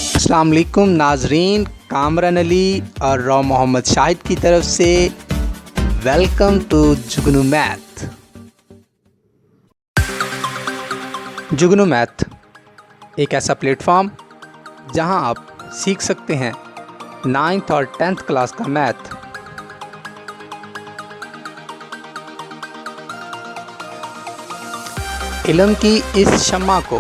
अस्सलाम वालेकुम नाजरीन, कामरान अली और रॉ मोहम्मद शाहिद की तरफ से welcome to Jugnu math. Jugnu math एक ऐसा प्लेटफॉर्म जहां आप सीख सकते हैं 9th और 10th क्लास का मैथ। इल्म की इस शम्मा को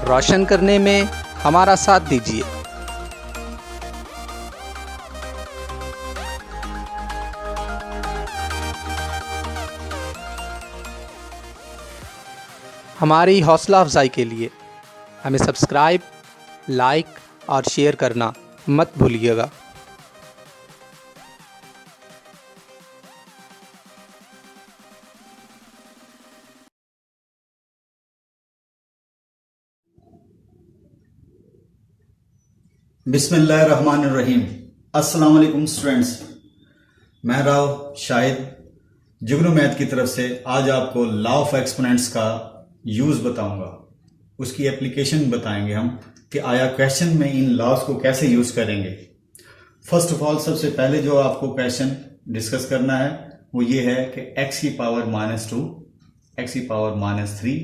रोशन करने में हमारा साथ दीजिए। हमारी हौसला अफजाई के लिए हमें सब्सक्राइब, लाइक और शेयर करना मत भूलिएगा। बिस्मिल्लाहिर्रहमानिर्रहीम। अस्सलाम वालेकुम स्टूडेंट्स, मैं राव शाहिद जुगनू मैथ की तरफ से आज आपको लॉ ऑफ एक्सपोनेंट्स का यूज़ बताऊंगा। उसकी एप्लीकेशन बताएंगे हम कि आया क्वेश्चन में इन लॉज को कैसे यूज़ करेंगे। फर्स्ट ऑफ ऑल सबसे पहले जो आपको क्वेश्चन डिस्कस करना है वो ये है कि x की पावर -2, x की पावर -3,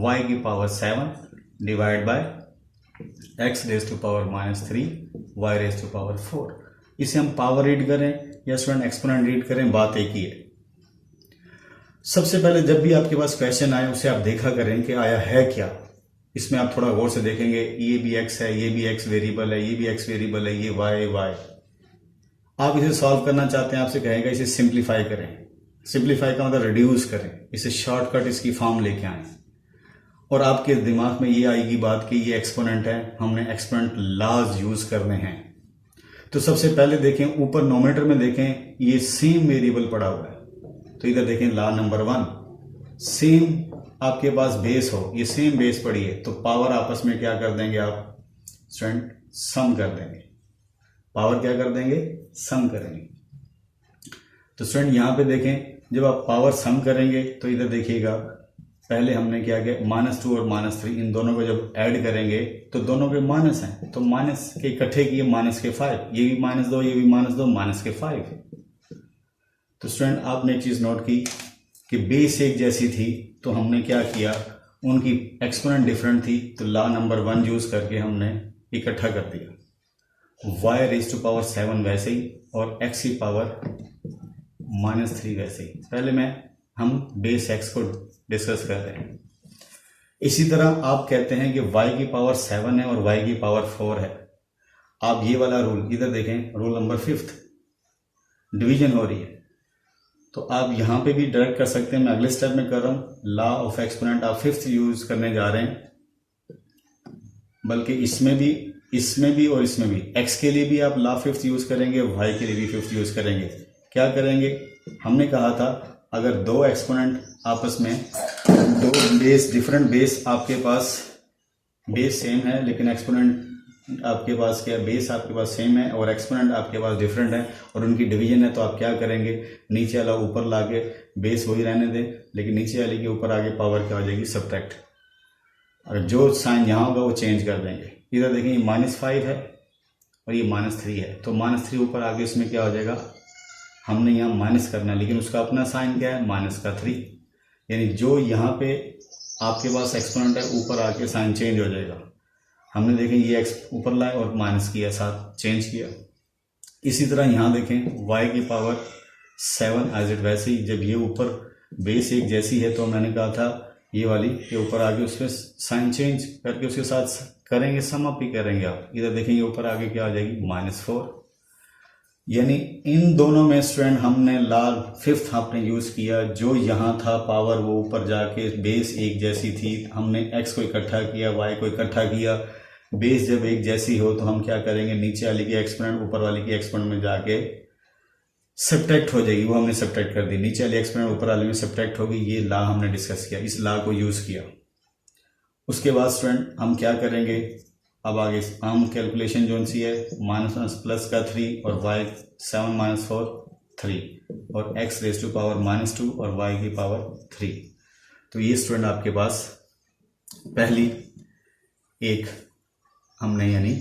y की power 7 divide by x raise to power -3, y raise to power 4। इसे हम पावर रीड करें या स्टूडेंट एक्सपोनेंट रीड करें, बात एक ही है। सबसे पहले जब भी आपके पास क्वेश्चन आए उसे आप देखा करें कि आया है क्या। इसमें आप थोड़ा गौर से देखेंगे, ये भी x है, ये भी x वेरिएबल है, ये भी x वेरिएबल है, ये y। आप इसे सॉल्व करना चाहते हैं, आपसे कहेगा इसे सिंप्लीफाई करें। सिंप्लीफाई का मतलब रिड्यूस करें, इसे शॉर्टकट इसकी फॉर्म लेके आए और आपके दिमाग में ये आएगी बात कि ये एक्सपोनेंट है, हमने एक्सपोनेंट लॉज यूज करने हैं। तो सबसे पहले देखें ऊपर नोमेटर में देखें, ये सेम वेरिएबल पड़ा हुआ है। तो इधर देखें लॉ नंबर 1, सेम आपके पास बेस हो, ये सेम बेस पड़ी है तो पावर आपस में क्या कर देंगे आप स्टूडेंट, सम कर देंगे। पावर क्या कर देंगे, सम करेंगे। तो स्टूडेंट यहां पे देखें, जब आप पावर सम करेंगे तो इधर देखिएगा, पहले हमने क्या किया, -2 और -3 इन दोनों को जब ऐड करेंगे तो दोनों के माइनस हैं, तो माइनस के इकट्ठे किए -5, ये भी -2, ये भी -2, -5। तो स्टूडेंट आपने एक चीज नोट की कि बेस एक जैसी थी तो हमने क्या किया, उनकी एक्सपोनेंट डिफरेंट थी तो लॉ नंबर 1 यूज करके हमने इकट्ठा कर दिया। y रेज टू पावर 7 वैसे ही और x की पावर -3 वैसे ही। पहले हम बेस x को डिस्कस कर रहे हैं। इसी तरह आप कहते हैं कि y की पावर 7 है और y की पावर 4 है। आप ये वाला रूल इधर देखें, रूल नंबर 5, डिवीजन हो रही है तो आप यहां पे भी डायरेक्ट कर सकते हैं। मैं अगले स्टेप में कर रहा हूं, लॉ ऑफ एक्सपोनेंट आप 5th यूज करने जा रहे हैं, बल्कि इसमें भी और इसमें भी। x के लिए भी आप लॉ 5th यूज करेंगे, y के लिए भी 5th यूज करेंगे। क्या करेंगे, हमने कहा था अगर दो एक्सपोनेंट आपस में, दो बेस डिफरेंट बेस, आपके पास बेस सेम है लेकिन एक्सपोनेंट आपके पास क्या, बेस आपके पास सेम है और एक्सपोनेंट आपके पास डिफरेंट है और उनकी डिवीजन है, तो आप क्या करेंगे, नीचे वाला ऊपर लाके बेस वही रहने दें लेकिन नीचे वाले के ऊपर आगे पावर क्या हो जाएगी, सब्ट्रैक्ट। और जो साइन यहाँ होगा वो चेंज कर देंगे। इधर देखें ये -5 है और ये -3 है, तो -3 ऊपर आगे इसमें क्या हो जाएगा, हमने यहाँ माइनस करना है लेकिन उसका अपना साइन क्या है, -3। यानी जो यहाँ पे आपके पास एक्सपोनेंट है ऊपर आके साइन चेंज हो जाएगा। हमने देखें ये x ऊपर लाए और माइनस किया, साथ चेंज किया। इसी तरह यहाँ देखें y की पावर 7 एज इट वैसे ही, जब ये ऊपर बेस एक जैसी है तो मैंने कहा था ये वाली के ऊपर आगे उसमें साइन चेंज करके उसके साथ करेंगे, सम अप ही करेंगे आप। इधर देखेंगे ऊपर आगे क्या हो जाएगी, -4। यानी इन दोनों में स्टूडेंट हमने लॉ 5th आपने यूज किया, जो यहाँ था पावर वो ऊपर जाके बेस एक जैसी थी, हमने x को इकट्ठा किया, y को इकट्ठा किया। बेस जब एक जैसी हो तो हम क्या करेंगे, नीचे वाली की एक्सपोनेंट ऊपर वाली की एक्सपोनेंट में जाके सब्ट्रैक्ट हो जाएगी, वो हमने सब्ट्रैक्ट कर दी। नीचे वाली एक्सपोनेंट ऊपर वाले में सब्ट्रैक्ट होगी, ये लॉ हमने डिस्कस किया, इस लॉ को यूज किया। उसके बाद स्टूडेंट हम क्या करेंगे, अब आगे हम कैलकुलेशन जो सी है, -+ का 3 और y 7 - 4 3 और x रेज टू पावर -2 और y की पावर 3। तो ये स्टूडेंट आपके पास पहली एक हमने यानी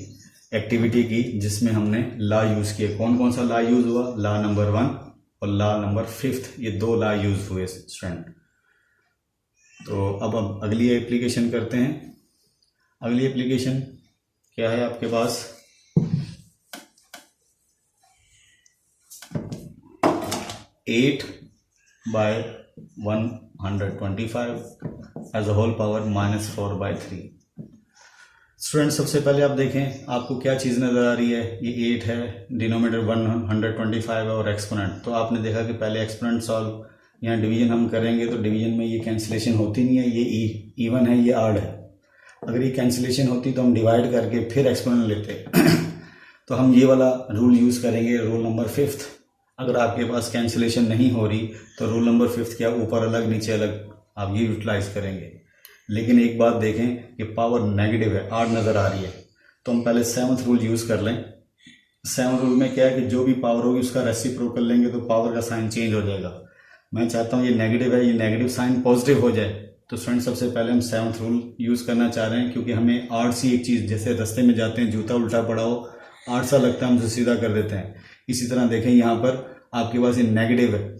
एक्टिविटी की जिसमें हमने ला यूज़ किया। कौन कौन सा ला यूज़ हुआ? ला नंबर 1 और ला नंबर 5, ये 2 ला यूज़ हुए स्टूडेंट। तो अब अगली एप्लीकेशन करते हैं। अगली एप्लीकेशन क्या है आपके पास? 8/125 as a whole power -4/3। Student सबसे पहले आप देखें आपको क्या चीज़ नज़र आ रही है। ये 8 है, डिनोमिनेटर 125 है और एक्सपोनेंट। तो आपने देखा कि पहले एक्सपोनेंट सॉल्व, यहाँ डिवीजन हम करेंगे तो डिवीजन में ये कैंसिलेशन होती नहीं है, ये इवन है, ये आड है। अगर ये कैंसिलेशन होती तो हम डिवाइड करके फिर एक्सपोनेंट लेते तो हम ये वाला रूल यूज़ करेंगे, रूल नंबर 5। अगर आपके पास कैंसिलेशन नहीं हो रही तो रूल नंबर 5 क्या, ऊपर अलग नीचे अलग, आप ये यूटिलाइज करेंगे। लेकिन एक बात देखें कि पावर नेगेटिव है, आड नज़र आ रही है, तो हम पहले 7th रूल यूज़ कर लें। 7th रूल में क्या है कि जो भी पावर होगी उसका रेसिप्रोकल लेंगे तो पावर का साइन चेंज हो जाएगा। मैं चाहता हूँ ये नेगेटिव है, ये नेगेटिव साइन पॉजिटिव हो जाए। तो स्टूडेंट सबसे पहले हम 7th रूल यूज़ करना चाह रहे हैं, क्योंकि हमें आड सी एक चीज़, जैसे रास्ते में जाते हैं जूता उल्टा पड़ा हो, आड सा लगता है, हम उसे सीधा कर देते हैं। इसी तरह देखें यहाँ पर आपके पास ये नेगेटिव है,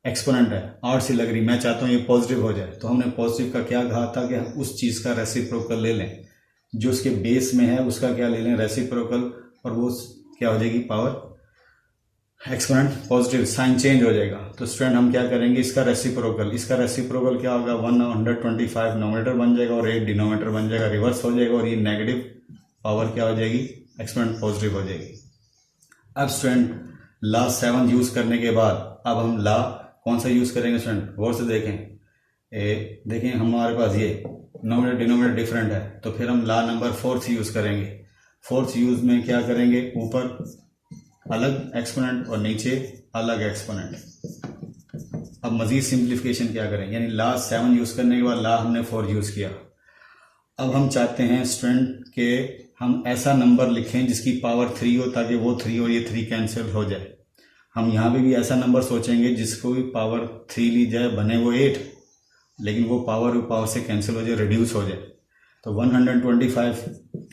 एक्सपोनेंट है, आड सी लग रही, मैं चाहता हूँ ये पॉजिटिव हो जाए। तो हमने पॉजिटिव का क्या कहा था कि हम उस चीज़ का रेसिप्रोकल ले लें, जो उसके बेस में है उसका क्या ले लें, रेसिप्रोकल, और वो क्या हो जाएगी, power exponent positive, sign change हो जाएगा। तो स्टूडेंट हम क्या करेंगे, इसका रेसिप्रोकल क्या होगा, 125 नोमिनेटर बन जाएगा और 8 डिनोमिनेटर बन जाएगा, रिवर्स हो जाएगा, और ये नेगेटिव पावर क्या हो जाएगी, एक्सपोनेंट पॉजिटिव हो जाएगी। अब स्टूडेंट ला 7 यूज़ करने के बाद अब हम ला कौन सा यूज़ करेंगे स्टूडेंट, गौर से देखें। देखें हमारे पास ये नोमिनेटर डिनोमिनेटर डिफरेंट है, तो फिर हम ला नंबर 4 यूज़ करेंगे। 4th यूज़ में क्या करेंगे, ऊपर अलग एक्सपोनेंट और नीचे अलग एक्सपोनेंट। अब मजीद सिंप्लीफिकेशन क्या करें, यानी ला 7 यूज़ करने के बाद ला हमने 4 यूज़ किया। अब हम चाहते हैं स्टूडेंट के हम ऐसा नंबर लिखें जिसकी पावर 3 हो, ताकि वो 3 और ये 3 कैंसिल हो जाए। हम यहाँ पे भी ऐसा नंबर सोचेंगे जिसको भी पावर 3 ली जाए, बने वो 8, लेकिन वो पावर से कैंसिल हो जाए, रिड्यूस हो जाए। तो 125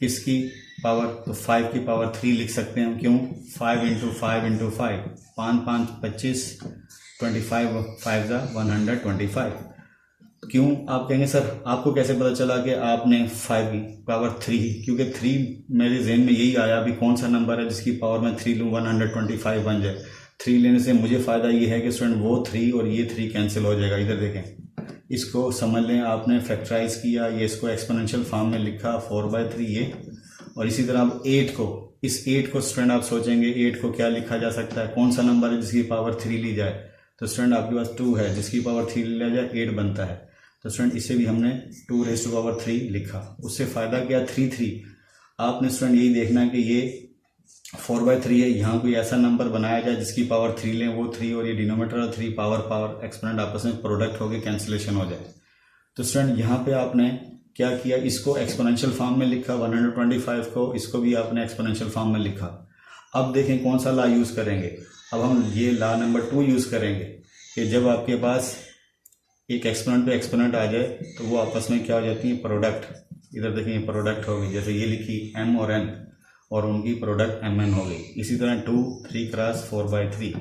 किसकी पावर, तो 5 की पावर 3 लिख सकते हैं हम। क्यों, 5 × 5 × 5, 5 5 25, 25 5 125। क्यों, आप कहेंगे सर आपको कैसे पता चला कि आपने 5 की पावर 3, क्योंकि 3 मेरे जहन में यही आया, अभी कौन सा नंबर है जिसकी पावर मैं 3 लूँ 125 बन जाए। 3 लेने से मुझे फ़ायदा ये है कि स्टूडेंट वो 3 और ये 3 कैंसिल हो जाएगा। इधर देखें, इसको समझ लें, आपने फैक्टराइज किया, ये इसको एक्सपोनेंशियल फॉर्म में लिखा 4/3 ये, और इसी तरह आप 8 को, इस 8 को स्टूडेंट आप सोचेंगे 8 को क्या लिखा जा सकता है, कौन सा नंबर है जिसकी पावर 3 ली जाए। तो स्टूडेंट आपके पास 2 है, जिसकी पावर 3 लिया जाए 8 बनता है। तो स्टूडेंट इसे भी हमने 2⁻³ लिखा। उससे फ़ायदा क्या, 3 आपने स्टूडेंट यही देखना है कि ये 4/3 है, यहाँ कोई ऐसा नंबर बनाया जाए जिसकी पावर 3 लें, वो 3 और ये डिनोमिनेटर और 3 पावर एक्सपोनेंट आपस में प्रोडक्ट होकर कैंसिलेशन हो जाए। तो स्टूडेंट यहाँ पे आपने क्या किया, इसको एक्सपोनेंशियल फॉर्म में लिखा 125 को, इसको भी आपने एक्सपोनेंशियल फॉर्म में लिखा। अब देखें कौन सा ला यूज़ करेंगे। अब हम ये ला नंबर 2 यूज़ करेंगे कि जब आपके पास एक एक्सपोनेंट पे एक्सपोनेंट आ जाए तो वो आपस में क्या हो जाती है, प्रोडक्ट। इधर देखें ये प्रोडक्ट होगी, जैसे ये लिखी m और n, और उनकी प्रोडक्ट mn हो गई। इसी तरह 2 3 × 4/3।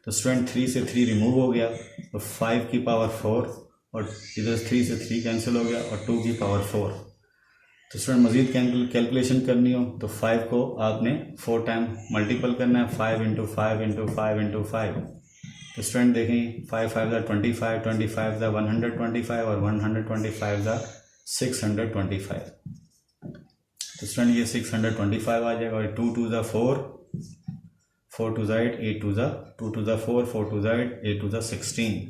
तो स्टूडेंट 3 से 3 रिमूव हो गया, तो 5 की पावर 4, और इधर 3 से 3 कैंसिल हो गया, और 2 की पावर 4। तो स्टूडेंट मजीद कैलकुलेशन करनी हो तो 5 को आपने 4 टाइम मल्टीपल करना है, 5 × 5 × 5 × 5। तो स्टूडेंट देखें 5 5 25, 25 125, और 125 625। तो स्टूडेंट ये 625 आ जाएगा, और 2 2 4, 4 2 8, 8 2 2 2 4, 4 2 8, 8 2 16।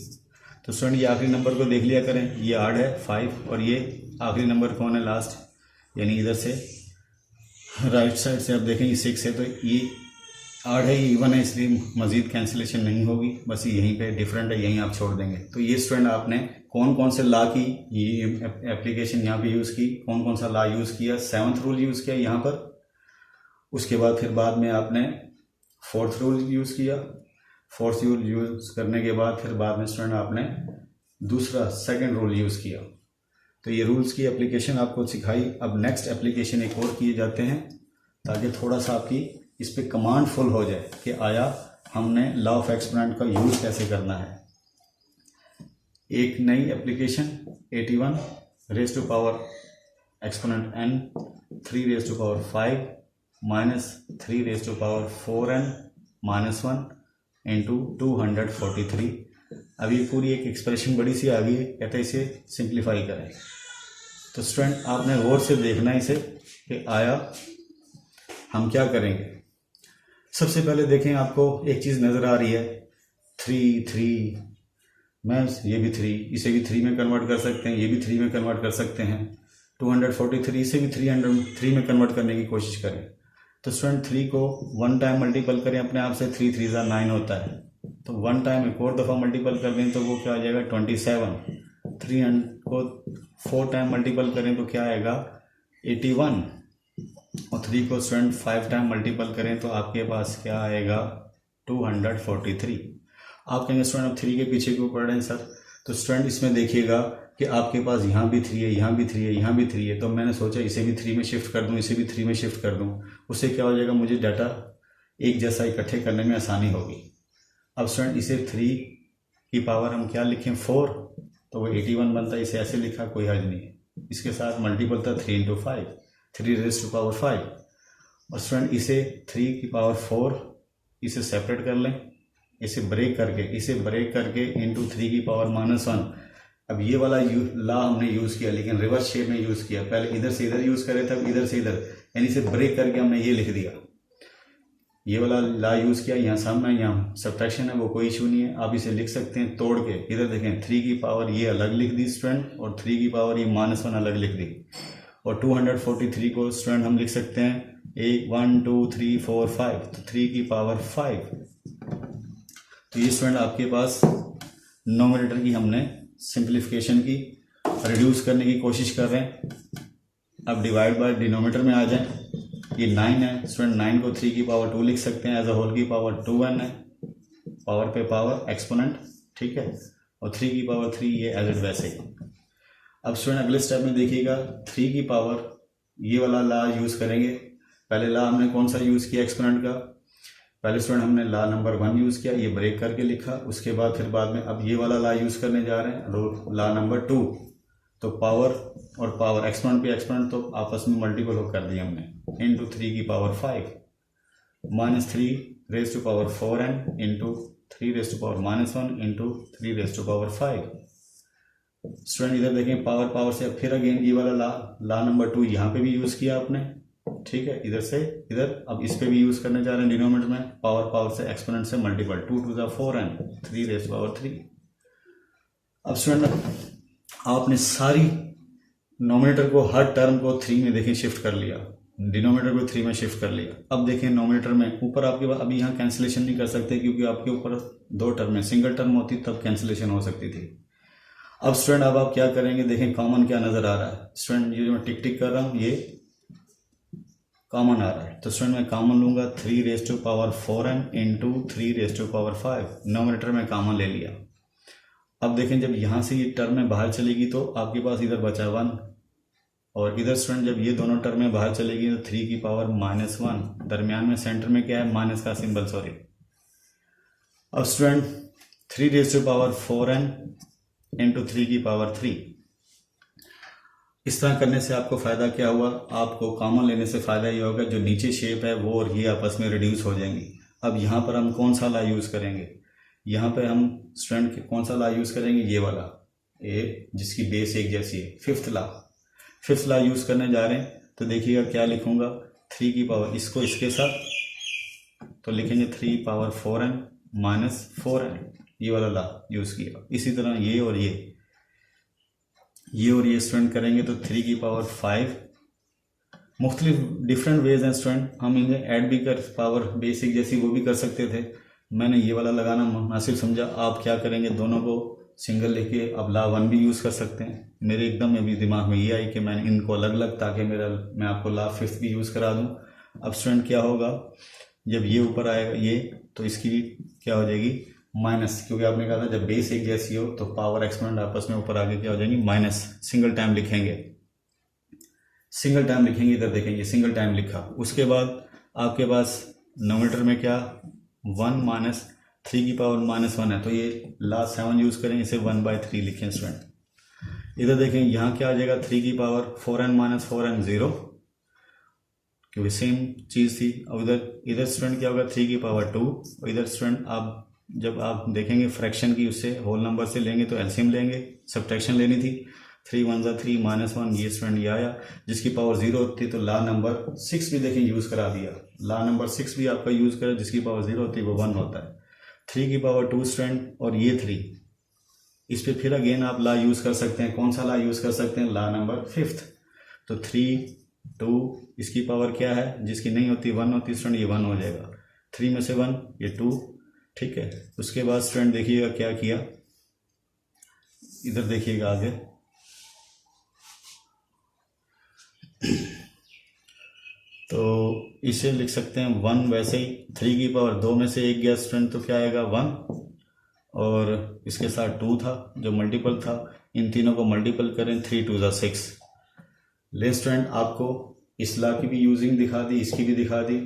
तो स्टूडेंट ये आखिरी नंबर को देख लिया करें, ये आड है 5, और ये आखिरी नंबर कौन है, लास्ट, यानी इधर से राइट साइड से आप देखें ये 6 है, तो ये आड है, ये इवन है, इसलिए मजीद कैंसिलेशन नहीं होगी, बस यहीं पे डिफरेंट है, यहीं आप छोड़ देंगे। तो ये स्टूडेंट आपने कौन कौन से ला की ये एप्लीकेशन यहाँ पे यूज़ की, कौन कौन सा ला यूज़ किया, 7th रूल यूज़ किया यहाँ पर। उसके बाद फिर बाद में आपने 4th रूल यूज़ किया। 4th रूल यूज़ करने के बाद फिर बाद में स्टूडेंट आपने दूसरा सेकंड रूल यूज़ किया। तो ये रूल्स की एप्लीकेशन आपको सिखाई। अब नेक्स्ट एप्लीकेशन एक और किए जाते हैं ताकि थोड़ा सा आपकी इस पर कमांड फुल हो जाए कि आया हमने लॉ ऑफ एक्सपोनेंट का यूज़ कैसे करना है। एक नई application 81 raise to power exponent n 3 raise to power 5 minus 3 raise to power 4n minus 1 into 243। अब ये पूरी एक एक्सप्रेशन बड़ी सी आ गई है, कहते हैं इसे सिंप्लीफाई करें। तो स्टूडेंट आपने गौर से देखना है इसे कि आया हम क्या करेंगे। सबसे पहले देखें, आपको एक चीज़ नज़र आ रही है 3 मैं ये भी 3, इसे भी 3 में कन्वर्ट कर सकते हैं, ये भी 3 में कन्वर्ट कर सकते हैं। 243 इसे भी 303 में कन्वर्ट करने की कोशिश करें। तो स्टूडेंट 3 को 1 टाइम मल्टीपल करें अपने आप से, 3 3 9 होता है। तो 1 टाइम एक और दफ़ा मल्टीपल कर दें तो वो क्या आ जाएगा 27। 3 को 4 टाइम मल्टीपल करें तो क्या आएगा 81। और 3 को स्टूडेंट 5 टाइम मल्टीपल करें तो आपके पास क्या आएगा 243। आप कहेंगे स्टूडेंट अब 3 के पीछे क्यों पढ़ रहे हैं सर। तो स्टूडेंट इसमें देखिएगा कि आपके पास यहाँ भी 3 है, यहाँ भी 3 है, यहाँ भी 3 है। तो मैंने सोचा इसे भी 3 में शिफ्ट कर दूँ, इसे भी 3 में शिफ्ट कर दूँ। उससे क्या हो जाएगा, मुझे डाटा एक जैसा इकट्ठे करने में आसानी होगी। अब स्टूडेंट इसे 3 की पावर हम क्या लिखें 4, तो वो 81 बनता है। इसे ऐसे लिखा कोई हर्ज नहीं है। इसके साथ मल्टीपल था 3 इंटू 5, 3 रेज टू पावर 5। और स्टूडेंट इसे 3 की पावर 4 इसे सेपरेट कर लें, इसे ब्रेक करके इंटू 3 की पावर -1। अब ये वाला ला हमने यूज़ किया लेकिन रिवर्स शेप में यूज़ किया। पहले इधर से इधर यूज़ करे थे, अब इधर से इधर, यानी इसे ब्रेक करके हमने ये लिख दिया। ये वाला ला यूज़ किया, यहाँ सामने यहाँ सब्ट्रैक्शन है वो कोई इशू नहीं है। आप इसे लिख सकते हैं तोड़ के। इधर देखें 3 की पावर ये अलग लिख दी स्टूडेंट, और 3 की पावर ये -1 अलग लिख दी। और 243 को स्टूडेंट हम लिख सकते हैं 1 2 3 4 5, तो 3 की पावर 5। तो ये स्टूडेंट आपके पास नोमिनेटर की हमने सिंप्लीफिकेशन की, रिड्यूस करने की कोशिश कर रहे हैं। अब डिवाइड बाय डिनोमिनेटर में आ जाएं। ये 9 है स्टूडेंट, 9 को 3 की पावर 2 लिख सकते हैं, एज अ होल की पावर 2n है, पावर पे पावर एक्सपोनेंट, ठीक है। और 3 की पावर 3 ये एज इट वैसे ही। अब स्टूडेंट अगले स्टेप में देखिएगा 3 की पावर ये वाला ला यूज़ करेंगे। पहले ला हमने कौन सा यूज़ किया एक्सपोनेंट का, पहले स्टूडेंट हमने ला नंबर 1 यूज़ किया, ये ब्रेक करके लिखा। उसके बाद फिर बाद में अब ये वाला ला यूज़ करने जा रहे हैं, ला नंबर 2। तो पावर और पावर एक्सपोनेंट पे एक्सपोनेंट तो आपस में मल्टीपल कर दिए हमने, इंटू 3 की power 5 minus 3 raise to power 4n into 3 raise to power -1 into 3 raise to power 5। Student इधर देखें पावर से फिर अगेन ये वाला ला नंबर 2 यहाँ पे भी यूज़ किया आपने, ठीक है। इधर से इधर अब इस पे भी यूज़ करने जा रहे हैं डिनोमिनेटर में, पावर से एक्सपोनेंट से multiple, 2 to the 4n 3 raise power 3। अब स्टूडेंट आपने सारी नोमिनेटर को, हर टर्म को 3 में देखें शिफ्ट कर लिया, डिनोमिनेटर को 3 में शिफ्ट कर लिया। अब देखें नोमिनेटर में ऊपर आपके पास अभी यहाँ कैंसिलेशन नहीं कर सकते क्योंकि आपके ऊपर 2 टर्म है, सिंगल टर्म होती तब कैंसिलेशन हो सकती थी। अब स्टूडेंट अब आप क्या करेंगे, देखें कॉमन क्या नजर आ रहा है। स्टूडेंट ये जो मैं टिक टिक कर रहा हूँ ये कॉमन आ रहा है, तो स्टूडेंट मैं कॉमन लूंगा 3 raise to power 4n into 3 raise to power 5। Nominator में कॉमन ले लिया। अब देखें जब यहाँ से ये टर्म में बाहर चलेगी तो आपके पास इधर बचा 1, और इधर स्टूडेंट जब ये दोनों टर्म में बाहर चलेगी तो 3 की पावर -1, दरमियान में सेंटर में क्या है माइनस का सिंबल, सॉरी। अब student 3 raise to power 4n into 3 की पावर 3। इस तरह करने से आपको फ़ायदा क्या हुआ, आपको कॉमन लेने से फ़ायदा ये होगा जो नीचे शेप है वो और ये आपस में रिड्यूस हो जाएंगी। अब यहाँ पर हम कौन सा ला यूज़ करेंगे, यहाँ पे हम स्टूडेंट कौन सा ला यूज़ करेंगे, ये वाला ए जिसकी बेस एक जैसी है, फिफ्थ ला यूज़ करने जा रहे हैं। तो देखिएगा क्या लिखूँगा, 3 की पावर इसको इसके साथ तो लिखेंगे 3 पावर 4n माइनस 4n, ये वाला ला यूज़ किया। इसी तरह ये और ये स्टूडेंट करेंगे तो 3 की पावर 5। मुख्तलिफ डिफरेंट वेज हैं स्टूडेंट, हम इन्हें ऐड भी कर, पावर बेसिक जैसी वो भी कर सकते थे, मैंने ये वाला लगाना मुनासिब समझा। आप क्या करेंगे, दोनों को सिंगल लेके अब ला 1 भी यूज़ कर सकते हैं। मेरे एकदम अभी दिमाग में ये आई कि मैंने इनको अलग अलग, ताकि मैं आपको ला 5 भी यूज़ करा दूँ। अब स्टूडेंट क्या होगा, जब ये ऊपर आएगा ये, तो इसकी क्या हो जाएगी माइनस, क्योंकि आपने कहा था जब बेस एक जैसी हो तो पावर एक्सपोनेंट आपस में ऊपर आगे क्या हो जाएंगी, माइनस। सिंगल टाइम लिखेंगे, सिंगल टाइम लिखेंगे, इधर देखेंगे सिंगल टाइम लिखा। उसके बाद आपके पास नोमीटर में क्या 1 माइनस 3 की पावर -1 है, तो ये लास्ट 7 यूज करेंगे, इसे 1/3 लिखें स्टूडेंट। इधर देखें यहाँ क्या आ जाएगा 3 की पावर 4n - 4n 0, क्योंकि सेम चीज़ थी। और इधर स्टूडेंट क्या होगा 3 की पावर 2। और इधर स्टूडेंट आप जब आप देखेंगे फ्रैक्शन की उससे होल नंबर से लेंगे तो एलसीएम लेंगे, सब्ट्रैक्शन लेनी थी। 3 × 1 = 3 -1 ये स्टूडेंट ये आया, जिसकी पावर 0 होती तो ला नंबर 6 भी देखें यूज़ करा दिया। ला नंबर 6 भी आपका यूज़ करें, जिसकी पावर 0 होती है वो 1 होता है। 3 की पावर 2 स्टूडेंट और ये 3, इस पर फिर अगेन आप ला यूज़ कर सकते हैं। कौन सा ला यूज़ कर सकते हैं, ला नंबर 5th। तो 3 2 इसकी पावर क्या है, जिसकी नहीं होती 1 होती स्टूडेंट, ये 1 हो जाएगा। 3 में से 1 ये 2, ठीक है। उसके बाद स्टूडेंट देखिएगा क्या किया, इधर देखिएगा आगे तो इसे लिख सकते हैं 1। वैसे ही 3 की पावर 2 में से एक गया स्टूडेंट तो क्या आएगा 1, और इसके साथ 2 था जो मल्टीपल था, इन तीनों को मल्टीपल करें 3 × 2 = 6। ले स्टूडेंट आपको इस ला की भी यूजिंग दिखा दी, इसकी भी दिखा दी,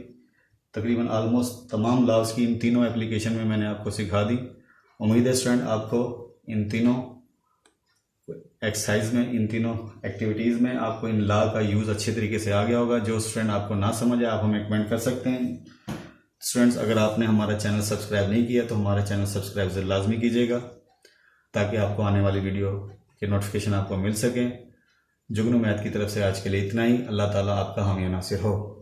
तकरीबन ऑलमोस्ट तमाम लॉज की इन तीनों एप्लीकेशन में मैंने आपको सिखा दी। उम्मीद है स्टूडेंट आपको इन तीनों एक्सरसाइज में, इन तीनों एक्टिविटीज़ में आपको इन लॉ का यूज़ अच्छे तरीके से आ गया होगा। जो स्टूडेंट आपको ना समझ आए आप हमें कमेंट कर सकते हैं। स्टूडेंट्स अगर आपने हमारा चैनल सब्सक्राइब नहीं किया तो हमारा चैनल सब्सक्राइब से लाजमी कीजिएगा, ताकि आपको आने वाली वीडियो के नोटिफिकेशन आपको मिल सकें। जुगनू मैथ की तरफ से आज के लिए इतना ही। अल्लाह ताला आपका हामी नासिर हो।